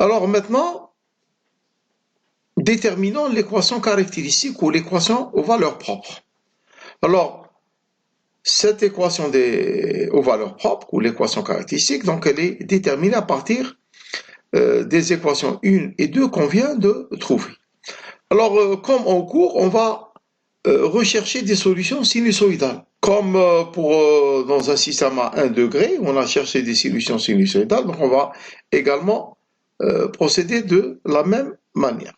Alors maintenant, déterminons l'équation caractéristique ou l'équation aux valeurs propres. Alors, cette équation aux valeurs propres ou l'équation caractéristique, donc elle est déterminée à partir des équations 1 et 2 qu'on vient de trouver. Alors, comme en cours, on va rechercher des solutions sinusoïdales. Comme dans un système à 1 degré, on a cherché des solutions sinusoïdales, donc on va également procéder de la même manière.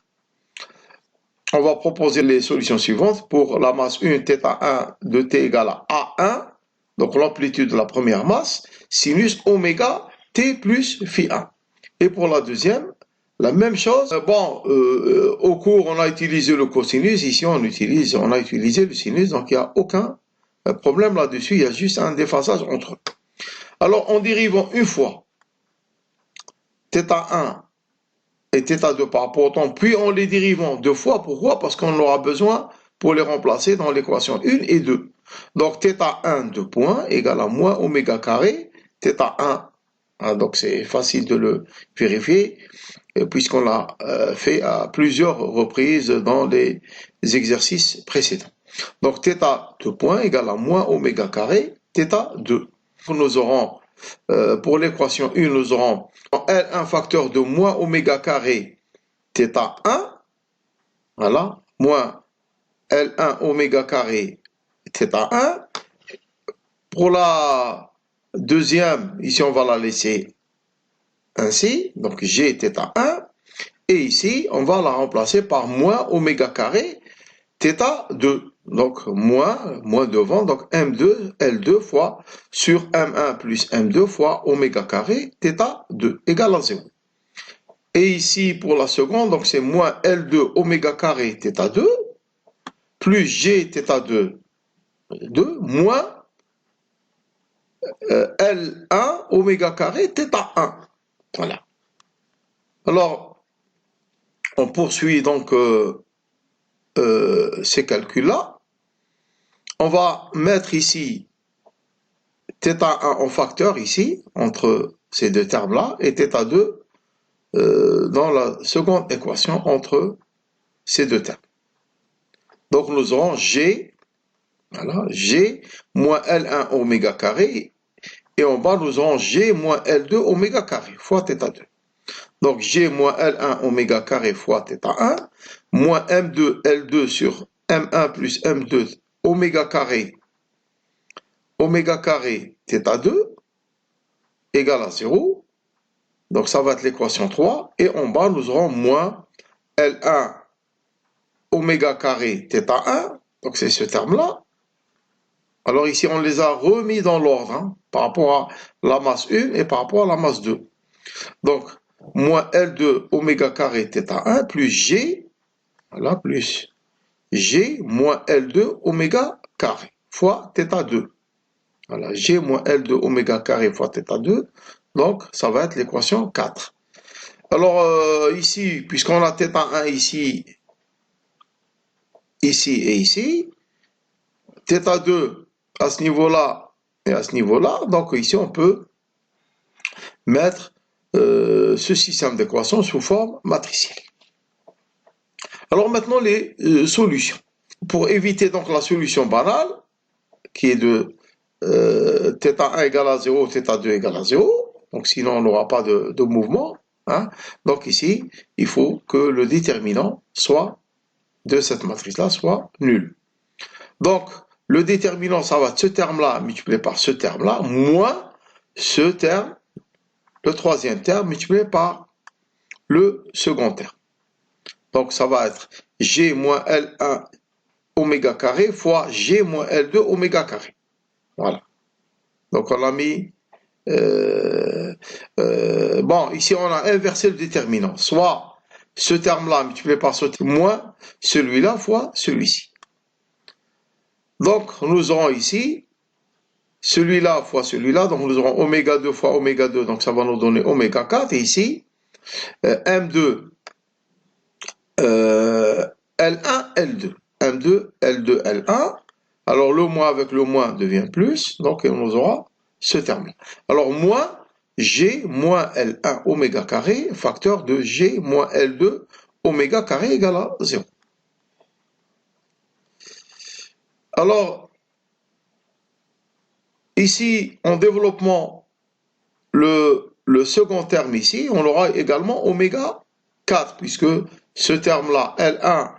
On va proposer les solutions suivantes pour la masse 1, θ1 de t égale à A1, donc l'amplitude de la première masse, sinus oméga t plus phi1. Et pour la deuxième, la même chose. Au cours, on a utilisé le cosinus. Ici, on a utilisé le sinus. Donc, il n'y a aucun problème là-dessus. Il y a juste un déphasage entre eux. Alors, en dérivant une fois θ1 et θ2 par rapport au temps, puis en les dérivant deux fois. Pourquoi? Parce qu'on aura besoin pour les remplacer dans l'équation 1 et 2. Donc, θ1 de point égale à moins oméga carré, θ1. Donc, c'est facile de le vérifier, puisqu'on l'a fait à plusieurs reprises dans les exercices précédents. Donc, θ2 point égale à moins oméga carré, θ2. Nous aurons, pour l'équation 1, nous aurons L un facteur de moins oméga carré, θ1, voilà, moins L1 oméga carré, θ1. Pour la deuxième, ici, on va la laisser ainsi, donc G θ1, et ici, on va la remplacer par moins oméga carré θ2, donc moins devant, donc M2, L2 fois sur M1 plus M2 fois oméga carré θ2 égale à 0. Et ici, pour la seconde, donc c'est moins L2 oméga carré θ2 plus G θ2 moins L1 oméga carré θ1. Voilà. Alors, on poursuit donc ces calculs-là. On va mettre ici θ1 en facteur ici, entre ces deux termes-là, et θ2 dans la seconde équation entre ces deux termes. Donc nous aurons G, voilà, G moins L1 oméga carré, et en bas nous aurons G moins L2 oméga carré fois θ2. Donc G moins L1 oméga carré fois θ1, moins M2 L2 sur M1 plus M2 oméga carré θ2 égale à 0. Donc ça va être l'équation 3. Et en bas, nous aurons moins L1 oméga carré θ1. Donc c'est ce terme-là. Alors ici, on les a remis dans l'ordre, hein, par rapport à la masse 1 et par rapport à la masse 2. Donc, moins L2 oméga carré θ1 plus G, voilà, plus G moins L2 oméga carré fois θ2. Voilà, G moins L2 oméga carré fois θ2. Donc, ça va être l'équation 4. Alors, ici, puisqu'on a θ1 ici et ici, θ2 à ce niveau-là et à ce niveau-là, donc ici, on peut mettre ce système d'équations sous forme matricielle. Alors maintenant, les solutions. Pour éviter donc la solution banale, qui est de θ1 égale à 0, θ2 égale à 0, donc sinon on n'aura pas de mouvement. Hein. Donc ici, il faut que le déterminant soit de cette matrice-là soit nul. Donc, le déterminant, ça va être ce terme-là multiplié par ce terme-là, moins ce terme, le troisième terme multiplié par le second terme. Donc, ça va être G moins L1 oméga carré fois G moins L2 oméga carré. Voilà. Donc, on a mis... bon, ici, on a inversé le déterminant. Soit ce terme-là multiplié par ce terme, moins celui-là fois celui-ci. Donc, nous aurons ici celui-là fois celui-là. Donc, nous aurons oméga 2 fois oméga 2. Donc, ça va nous donner oméga 4. Et ici, M2, L1, L2. M2, L2, L1. Alors, le moins avec le moins devient plus. Donc, on nous aura ce terme-là. Alors, moins, G moins L1 oméga carré, facteur de G moins L2 oméga carré égale à 0. Alors, ici, en développement, le second terme ici, on aura également oméga 4, puisque ce terme-là, L1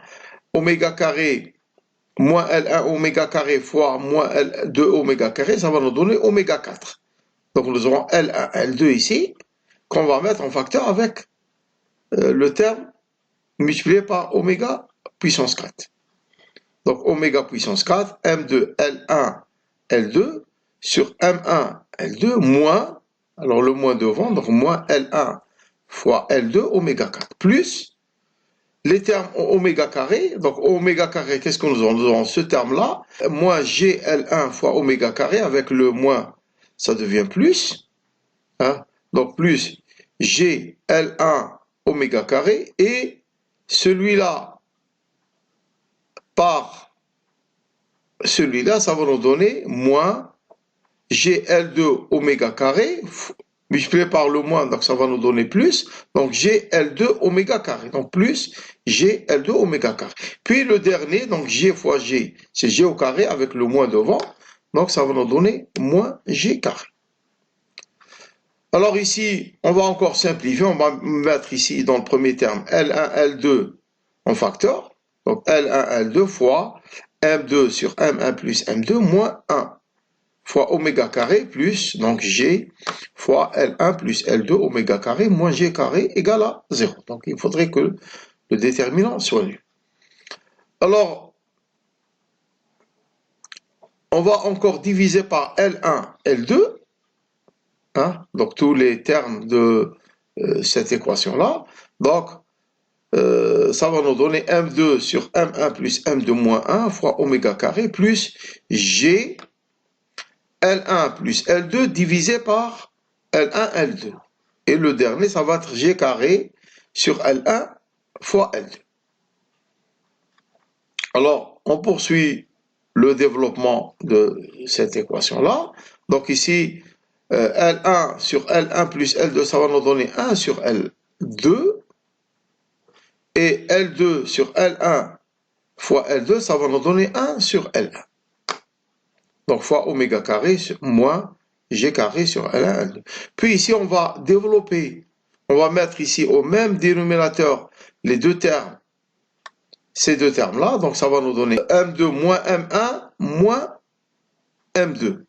oméga carré moins L1 oméga carré fois moins L2 oméga carré, ça va nous donner oméga 4. Donc nous aurons L1, L2 ici, qu'on va mettre en facteur avec le terme multiplié par oméga puissance 4. Donc oméga puissance 4, M2, L1, L2, sur M1, L2, moins, alors le moins devant, donc moins L1 fois L2, oméga 4, plus les termes oméga carré, donc oméga carré, qu'est-ce que nous aurons? Nous aurons ce terme-là, moins GL1 fois oméga carré, avec le moins, ça devient plus, hein? Donc plus GL1 oméga carré, et celui-là par celui-là, ça va nous donner moins GL2 oméga carré, multiplié par le moins, donc ça va nous donner plus, donc GL2 oméga carré, donc plus GL2 oméga carré. Puis le dernier, donc G fois G, c'est G au carré avec le moins devant, donc ça va nous donner moins G carré. Alors ici, on va encore simplifier, on va mettre ici dans le premier terme L1, L2 en facteur, donc L1, L2 fois M2 sur M1 plus M2 moins 1 fois oméga carré plus, donc G fois L1 plus L2 oméga carré moins G carré égale à 0. Donc il faudrait que le déterminant soit nul. Alors, on va encore diviser par L1, L2, hein, donc tous les termes de cette équation-là. Donc, ça va nous donner M2 sur M1 plus M2 moins 1 fois oméga carré plus G L1 plus L2 divisé par L1, L2. Et le dernier, ça va être G carré sur L1 fois L2. Alors, on poursuit le développement de cette équation-là. Donc ici, L1 sur L1 plus L2, ça va nous donner 1 sur L2. Et L2 sur L1 fois L2, ça va nous donner 1 sur L1. Donc fois oméga carré moins G carré sur L1, L2. Puis ici, on va développer, on va mettre ici au même dénominateur les deux termes, ces deux termes-là. Donc ça va nous donner M2 moins M1 moins M2.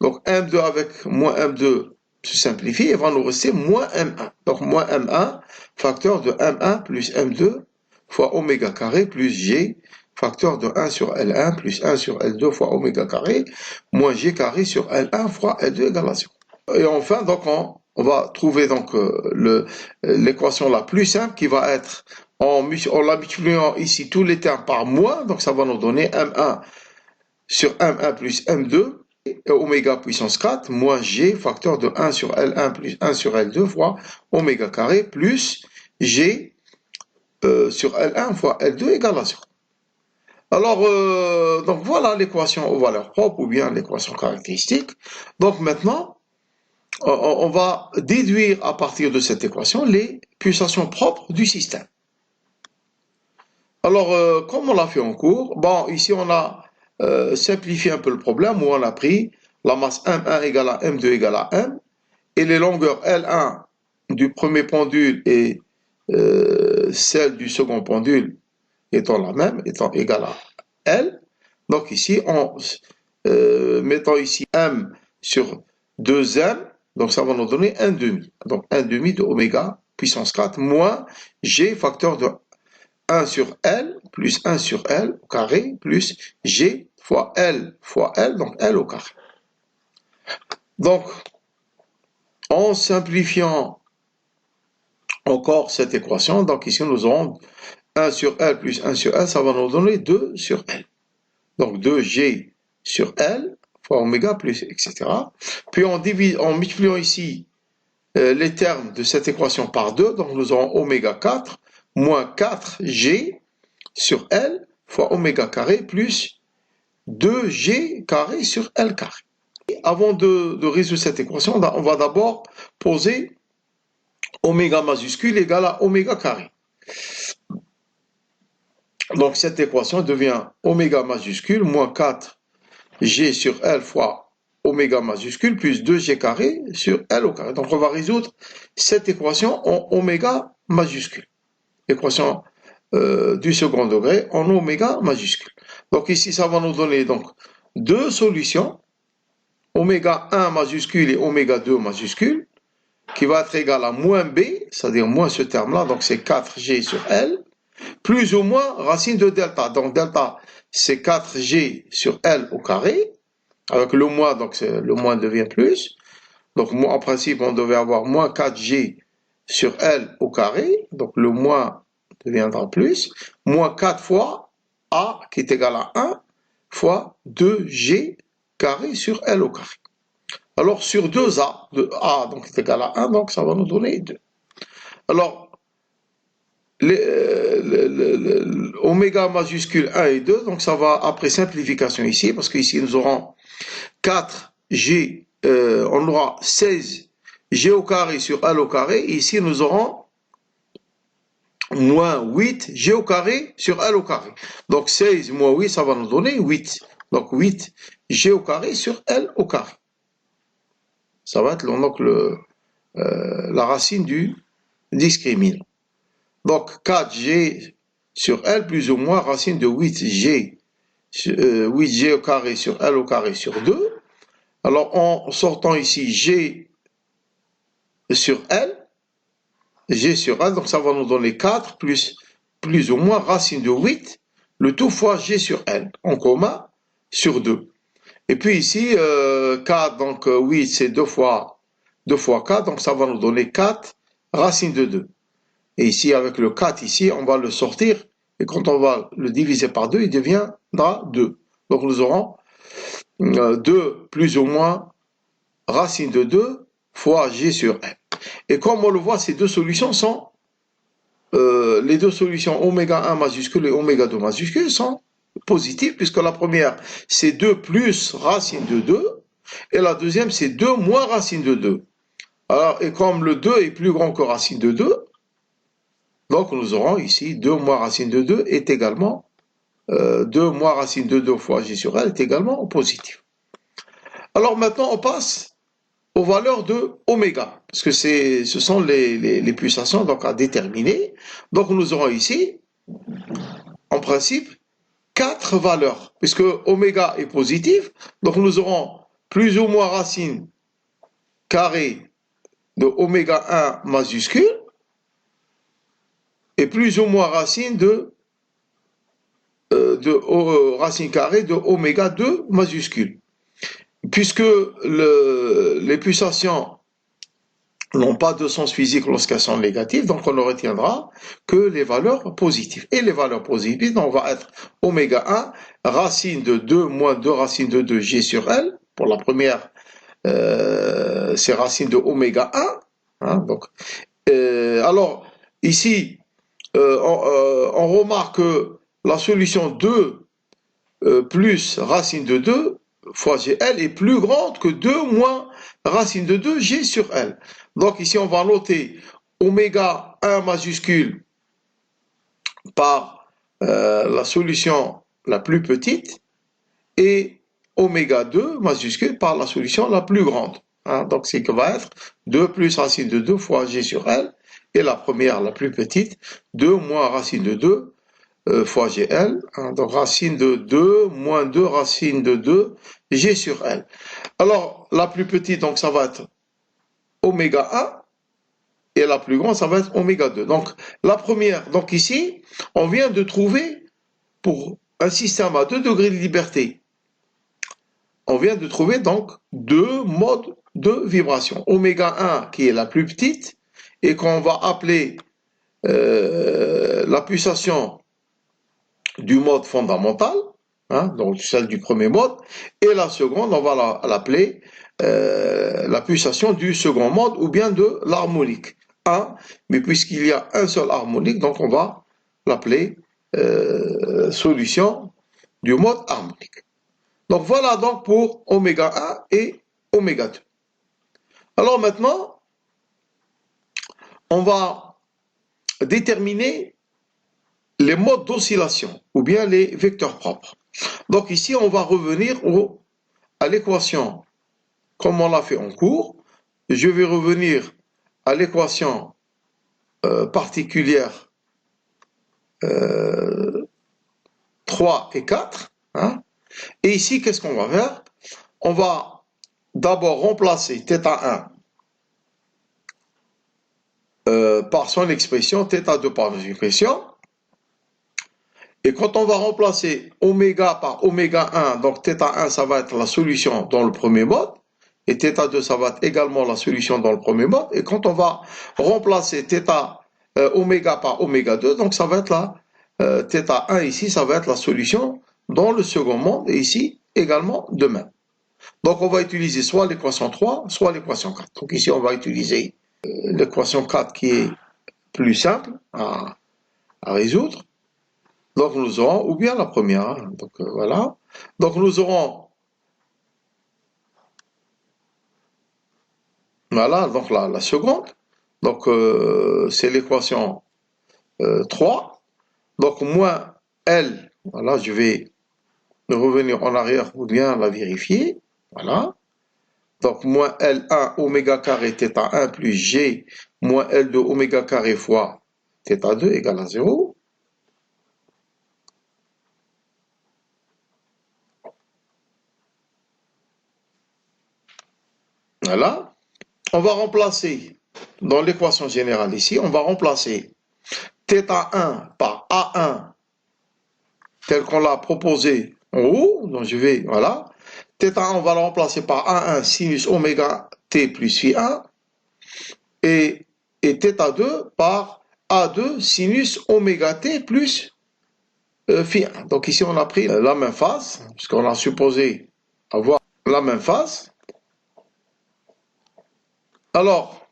Donc M2 avec moins M2 se simplifie et va nous rester moins M1. Donc moins M1, facteur de M1 plus M2 fois oméga carré plus G, facteur de 1 sur L1 plus 1 sur L2 fois oméga carré, moins G carré sur L1 fois L2 égale à 0. Et enfin, donc, on va trouver donc l'équation la plus simple qui va être, en la multipliant ici tous les termes par moins, donc ça va nous donner M1 sur M1 plus M2, et oméga puissance 4, moins G, facteur de 1 sur L1 plus 1 sur L2 fois oméga carré plus G sur L1 fois L2 égale à 0. Alors, donc voilà l'équation aux valeurs propres ou bien l'équation caractéristique. Donc maintenant, on va déduire à partir de cette équation les pulsations propres du système. Alors, comme on l'a fait en cours, bon, ici on a simplifié un peu le problème où on a pris la masse M1 égale à M2 égale à M et les longueurs L1 du premier pendule et celle du second pendule étant la même, étant égale à L. Donc ici, en mettant ici M sur 2M, donc ça va nous donner 1,5. Donc 1,5 de oméga puissance 4 moins G facteur de 1 sur L plus 1 sur L au carré plus G fois L, donc L au carré. Donc, en simplifiant encore cette équation, donc ici nous aurons 1 sur L plus 1 sur L, ça va nous donner 2 sur L. Donc 2G sur L fois oméga plus, etc. Puis en multipliant ici les termes de cette équation par 2, donc nous aurons oméga 4 moins 4G sur L fois oméga carré plus 2G carré sur L carré. avant de résoudre cette équation, on va d'abord poser oméga majuscule égale à oméga carré. Donc cette équation devient oméga majuscule moins 4G sur L fois oméga majuscule plus 2G carré sur L au carré. Donc on va résoudre cette équation en oméga majuscule. Équation du second degré en oméga majuscule. Donc ici ça va nous donner donc deux solutions, oméga 1 majuscule et oméga 2 majuscule, qui va être égal à moins B, c'est-à-dire moins ce terme-là, donc c'est 4G sur L, plus ou moins racine de delta. Donc delta, c'est 4G sur L au carré, avec le moins, donc le moins devient plus. Donc en principe, on devait avoir moins 4G sur L au carré, donc le moins deviendra plus, moins 4 fois A, qui est égal à 1, fois 2G carré sur L au carré. Alors sur 2A, de A donc est égal à 1, donc ça va nous donner 2. Alors, oméga majuscule 1 et 2, donc ça va après simplification ici, parce qu'ici nous aurons 4G, on aura 16G au carré sur L au carré, et ici nous aurons moins 8G au carré sur L au carré. Donc 16 moins 8, ça va nous donner 8. Donc 8G au carré sur L au carré. Ça va être donc la racine du discriminant. Donc 4G sur L plus ou moins racine de 8G au carré sur L au carré sur 2. Alors en sortant ici G sur L, donc ça va nous donner 4 plus ou moins racine de 8, le tout fois G sur L, en commun sur 2. Et puis ici, 4, donc 8, c'est 2 fois 4, donc ça va nous donner 4 racine de 2. Et ici, avec le 4, ici, on va le sortir, et quand on va le diviser par 2, il deviendra 2. Donc nous aurons 2 plus ou moins racine de 2 fois G sur L. Et comme on le voit, ces deux solutions sont, les deux solutions oméga 1 majuscule et oméga 2 majuscule sont positives, puisque la première, c'est 2 plus racine de 2, et la deuxième, c'est 2 moins racine de 2. Alors, et comme le 2 est plus grand que racine de 2, donc nous aurons ici 2 moins racine de 2 est également, 2 moins racine de 2 fois G sur L est également positif. Alors maintenant, on passe aux valeurs de oméga, parce que ce sont les pulsations donc, à déterminer. Donc nous aurons ici, en principe, 4 valeurs, puisque oméga est positif, donc nous aurons plus ou moins racine carrée de oméga 1 majuscule, et plus ou moins racine de racine carrée de oméga 2 majuscule. Puisque les pulsations n'ont pas de sens physique lorsqu'elles sont négatives, donc on ne retiendra que les valeurs positives. Et les valeurs positives, donc, va être oméga 1, racine de 2 moins 2 racine de 2 G sur L. Pour la première, c'est racine de oméga 1. Hein, donc, alors, ici, on remarque que la solution 2 plus racine de 2 fois GL est plus grande que 2 moins racine de 2 G sur L. Donc ici, on va noter oméga 1 majuscule par la solution la plus petite et oméga 2 majuscule par la solution la plus grande. Hein, donc c'est que va être 2 plus racine de 2 fois G sur L, et la première, la plus petite, 2 moins racine de 2 fois GL, hein, donc racine de 2 moins 2 racine de 2 G sur L. Alors la plus petite, donc ça va être oméga 1, et la plus grande, ça va être oméga 2. Donc la première, donc ici, on vient de trouver, pour un système à 2 degrés de liberté, on vient de trouver donc deux modes de vibration. Oméga 1 qui est la plus petite, et qu'on va appeler la pulsation du mode fondamental, hein, donc celle du premier mode, et la seconde, on va l'appeler la pulsation du second mode ou bien de l'harmonique. Mais puisqu'il y a un seul harmonique, donc on va l'appeler solution du mode harmonique. Donc voilà donc pour oméga 1 et oméga 2. Alors maintenant, on va déterminer les modes d'oscillation ou bien les vecteurs propres. Donc ici, on va revenir à l'équation comme on l'a fait en cours. Je vais revenir à l'équation particulière 3 et 4. Hein. Et ici, qu'est-ce qu'on va faire? On va d'abord remplacer θ1 par son expression, θ2 par son expression. Et quand on va remplacer oméga par oméga 1, donc θ1, ça va être la solution dans le premier mode. Et θ2, ça va être également la solution dans le premier mode. Et quand on va remplacer oméga par oméga 2, donc ça va être la θ1 ici, ça va être la solution dans le second mode. Et ici, également de même. Donc on va utiliser soit l'équation 3, soit l'équation 4. Donc ici, on va utiliser l'équation 4 qui est plus simple à résoudre. Donc nous aurons, ou bien la première, hein, donc voilà. Donc nous aurons, voilà, donc la seconde. Donc c'est l'équation 3. Donc moins L, voilà, je vais revenir en arrière pour bien la vérifier. Voilà. Donc moins L1 oméga carré θ1 plus G moins L2 oméga carré fois θ2 égale à 0. Voilà. On va remplacer, dans l'équation générale ici, on va remplacer θ1 par A1 tel qu'on l'a proposé en haut. Donc je vais, voilà. θ1, on va le remplacer par A1 sinus oméga t plus phi1 et θ2 par A2 sinus oméga t plus phi1. Donc ici on a pris la même phase, puisqu'on a supposé avoir la même phase. Alors,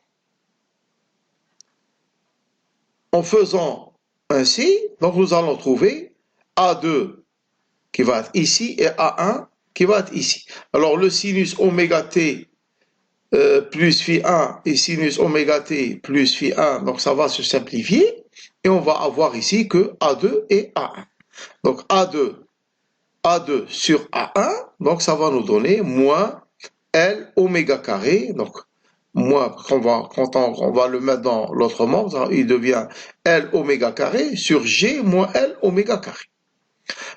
en faisant ainsi, donc nous allons trouver A2 qui va être ici et A1 qui va être ici. Alors le sinus oméga t plus phi1 et sinus oméga t plus phi1, donc ça va se simplifier et on va avoir ici que A2 et A1. Donc A2 sur A1, donc ça va nous donner moins L oméga carré, donc moins, quand on va le mettre dans l'autre membre, il devient L oméga carré sur G moins L oméga carré.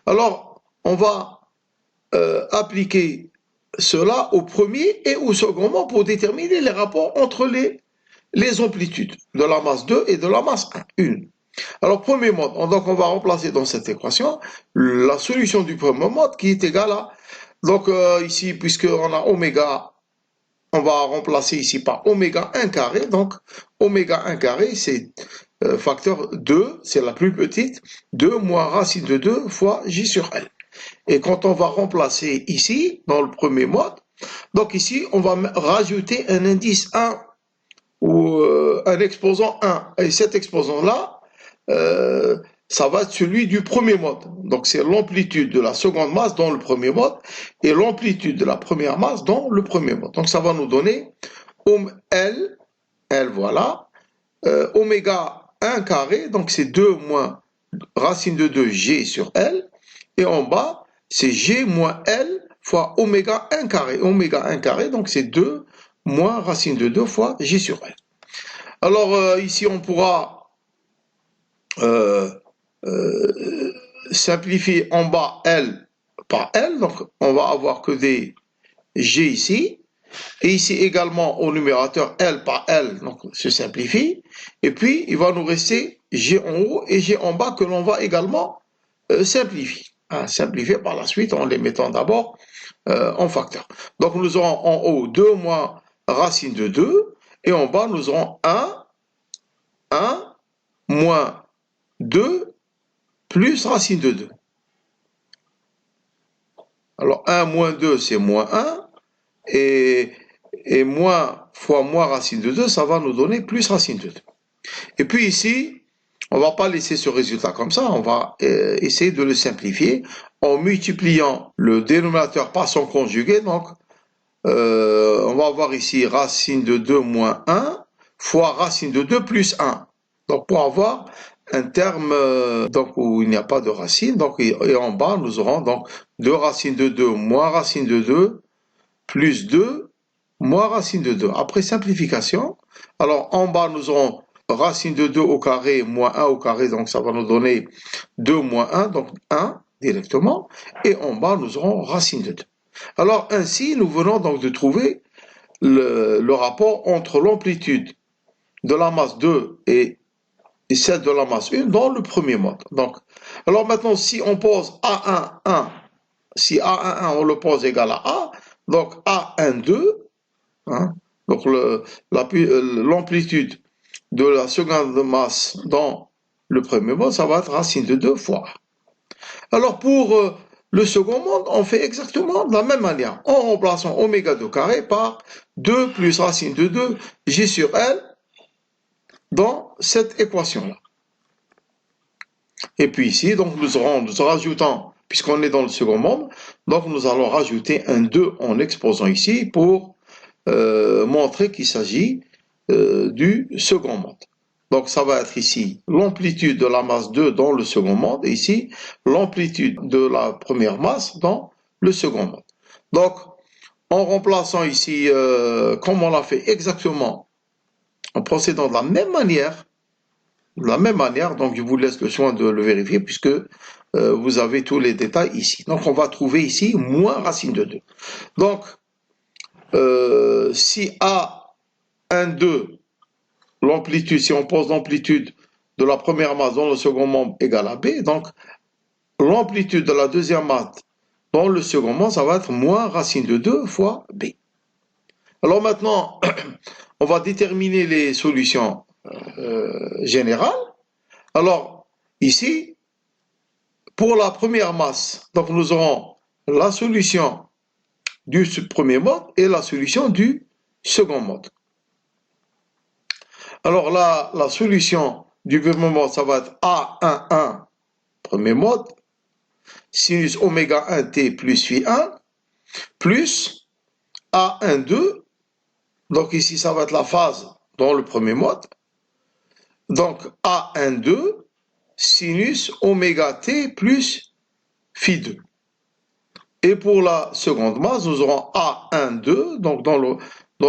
Alors, on va appliquer cela au premier et au second mode pour déterminer les rapports entre les amplitudes de la masse 2 et de la masse 1. Alors, premier mode, donc on va remplacer dans cette équation la solution du premier mode qui est égale à, donc ici, puisqu'on a oméga, on va remplacer ici par oméga 1 carré, donc oméga 1 carré, c'est facteur 2, c'est la plus petite, 2 moins racine de 2 fois J sur L. Et quand on va remplacer ici, dans le premier mode, donc ici, on va rajouter un indice 1 ou un exposant 1. Et cet exposant-là, ça va être celui du premier mode. Donc c'est l'amplitude de la seconde masse dans le premier mode et l'amplitude de la première masse dans le premier mode. Donc ça va nous donner L, voilà, oméga 1 carré, donc c'est 2 moins racine de 2 G sur L. Et en bas, c'est G moins L fois oméga 1 carré. Oméga 1 carré, donc c'est 2 moins racine de 2 fois J sur L. Alors ici, on pourra simplifier en bas L par L. Donc on va avoir que des G ici. Et ici également au numérateur L par L, donc se simplifie. Et puis il va nous rester G en haut et G en bas que l'on va également simplifier. Simplifier par la suite en les mettant d'abord en facteur. Donc nous aurons en haut 2 moins racine de 2 et en bas nous aurons 1 moins 2 plus racine de 2. Alors 1 moins 2 c'est moins 1 et moins fois moins racine de 2 ça va nous donner plus racine de 2. Et puis ici On ne va pas laisser ce résultat comme ça, on va essayer de le simplifier en multipliant le dénominateur par son conjugué. Donc, on va avoir ici racine de 2 moins 1 fois racine de 2 plus 1. Donc, pour avoir un terme donc, où il n'y a pas de racine, donc, et en bas, nous aurons donc 2 racines de 2 moins racine de 2 plus 2 moins racine de 2. Après simplification, alors en bas, nous aurons racine de 2 au carré moins 1 au carré, donc ça va nous donner 2 moins 1, donc 1 directement. Et en bas, nous aurons racine de 2. Alors ainsi, nous venons donc de trouver le rapport entre l'amplitude de la masse 2 et celle de la masse 1 dans le premier mode. Donc, alors maintenant, si on pose A1, 1, si A1, 1, on le pose égal à A, donc A1, 2, hein, donc l'amplitude de la seconde masse dans le premier mode, ça va être racine de 2 fois. Alors pour le second mode, on fait exactement de la même manière, en remplaçant oméga 2 carré par 2 plus racine de 2 G sur L dans cette équation-là. Et puis ici, donc nous rajoutons, puisqu'on est dans le second mode, donc nous allons rajouter un 2 en exposant ici pour montrer qu'il s'agit du second mode. Donc ça va être ici l'amplitude de la masse 2 dans le second mode, et ici l'amplitude de la première masse dans le second mode. Donc en remplaçant ici, comme on l'a fait exactement, en procédant de la même manière, donc je vous laisse le soin de le vérifier puisque vous avez tous les détails ici. Donc on va trouver ici moins racine de 2. Donc si A1, 2, l'amplitude, si on pose l'amplitude de la première masse dans le second membre égale à B, donc l'amplitude de la deuxième masse dans le second membre, ça va être moins racine de 2 fois B. Alors maintenant, on va déterminer les solutions générales. Alors, ici, pour la première masse, donc nous aurons la solution du premier mode et la solution du second mode. Alors là, la solution du premier mode, ça va être A11, premier mode, sinus oméga 1t plus phi 1, plus A12, donc ici ça va être la phase dans le premier mode, donc A12, sinus oméga t plus phi 2. Et pour la seconde masse, nous aurons A12, donc dans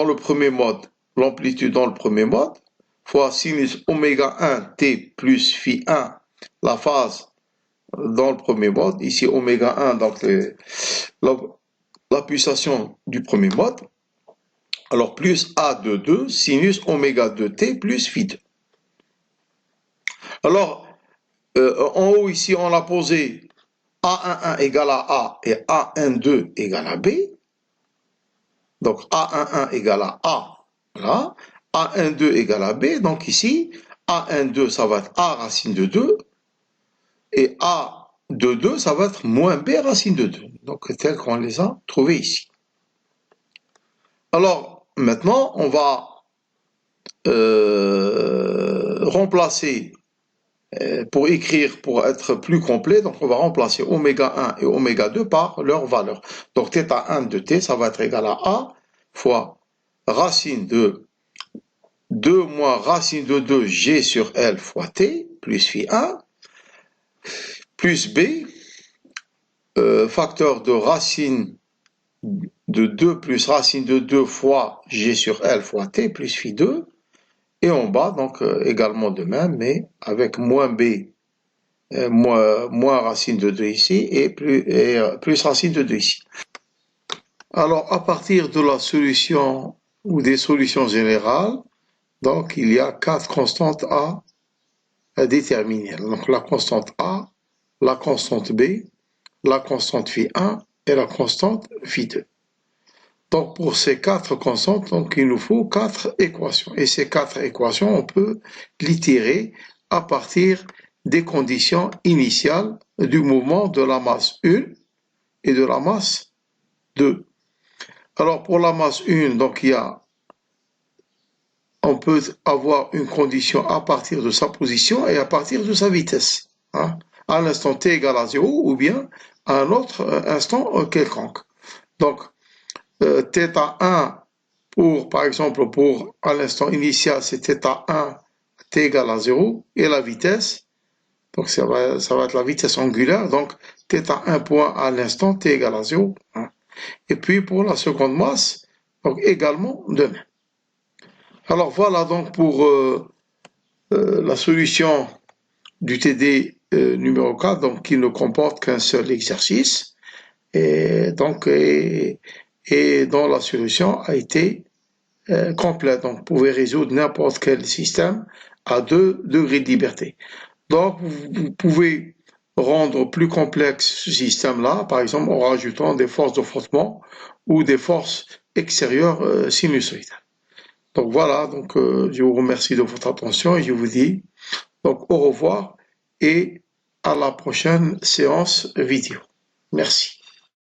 le premier mode, l'amplitude dans le premier mode, fois sinus oméga 1 t plus phi 1, la phase dans le premier mode, ici oméga 1, donc la pulsation du premier mode, alors plus A22, sinus oméga 2t plus phi 2. Alors, en haut ici, on a posé A11 égale à A et A12 égale à B. Donc A11 égale à A, voilà. A12 égale à B, donc ici, A12 ça va être A racine de 2, et A22 ça va être moins B racine de 2, donc tel qu'on les a trouvés ici. Alors, maintenant, on va remplacer, pour écrire, pour être plus complet, donc on va remplacer oméga 1 et oméga 2 par leur valeur. Donc θ1 de t, ça va être égal à A fois racine de 2 moins racine de 2 G sur L fois T, plus phi 1, plus B, facteur de racine de 2 plus racine de 2 fois G sur L fois T, plus phi 2, et en bas, donc également de même, mais avec moins B, moins racine de 2 ici, et plus racine de 2 ici. Alors, à partir de la solution, ou des solutions générales, donc il y a 4 constantes à déterminer. Donc la constante A, la constante B, la constante phi 1 et la constante phi 2. Donc pour ces 4 constantes, donc, il nous faut 4 équations. Et ces 4 équations, on peut l'itérer à partir des conditions initiales du mouvement de la masse 1 et de la masse 2. Alors pour la masse 1, donc il y a on peut avoir une condition à partir de sa position et à partir de sa vitesse. Hein, à l'instant t égale à 0 ou bien à un autre instant quelconque. Donc, θ1 pour, par exemple, pour à l'instant initial, c'est θ1, t égale à 0 et la vitesse. Donc, ça va être la vitesse angulaire. Donc, θ1 point à l'instant, t égale à 0. Hein. Et puis, pour la seconde masse, donc également de même. Alors, voilà donc pour la solution du TD numéro 4, donc qui ne comporte qu'un seul exercice. Et donc, et dont la solution a été complète. Donc, vous pouvez résoudre n'importe quel système à 2 degrés de liberté. Donc, vous pouvez rendre plus complexe ce système-là, par exemple en rajoutant des forces de frottement ou des forces extérieures sinusoïdales. Donc voilà, donc je vous remercie de votre attention et je vous dis donc au revoir et à la prochaine séance vidéo. Merci.